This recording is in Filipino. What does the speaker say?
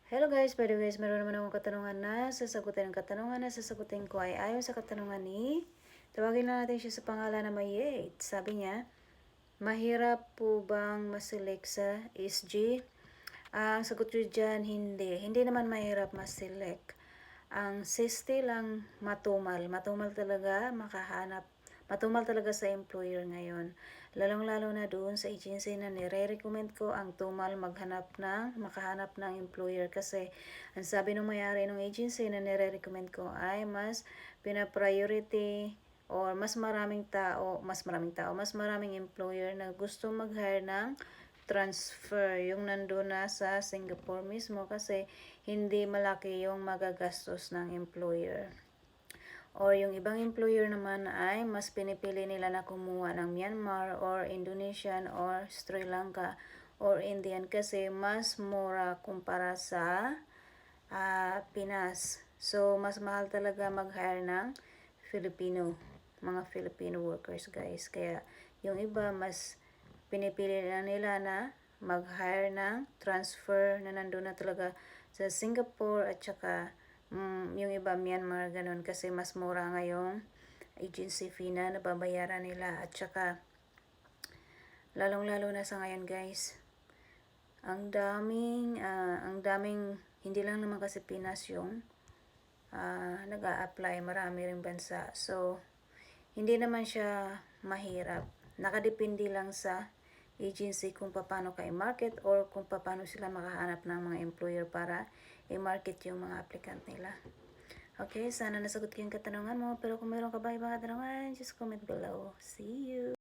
Hello guys, by the way guys, meron naman akong katanungan na sasagutin. Ang katanungan na sasagutin ko ay ayon sa katanungan ni, tawagin na natin siya sa pangalan na Mayet. Sabi niya, mahirap po bang maselect sa SG? Ang sagot ko dyan, hindi. Hindi naman mahirap maselect. Ang siste lang matumal. Matumal talaga makahanap. Matumal talaga sa employer ngayon. Lalong-lalo na doon sa agency na nire-recommend ko ang tumal makahanap ng employer kasi ang sabi ng may-ari ng agency na nire-recommend ko ay mas pina-priority or mas maraming employer na gusto mag-hire ng transfer yung nandun na sa Singapore mismo kasi hindi malaki yung magagastos ng employer. Or yung ibang employer naman ay mas pinipili nila na kumuha ng Myanmar or Indonesian or Sri Lanka or Indian kasi mas mura kumpara sa Pinas. So, mas mahal talaga mag-hire ng mga Filipino workers guys. Kaya yung iba mas pinipili na nila na mag-hire ng transfer na nandun na talaga sa Singapore at saka yung iba Myanmar ganun kasi mas mura ngayong agency fee na nababayaran nila at saka lalong-lalo na sa ngayon guys. Ang daming hindi lang naman kasi Pinas yung nag-a-apply, marami ring bansa. So, hindi naman siya mahirap. Nakadepende lang sa agency kung paano ka i-market or kung paano sila makahanap ng mga employer para i-market yung mga applicant nila. Okay, sana nasagot ko yung katanungan mo. Pero kung meron ka ba ibang katanungan, just comment below. See you!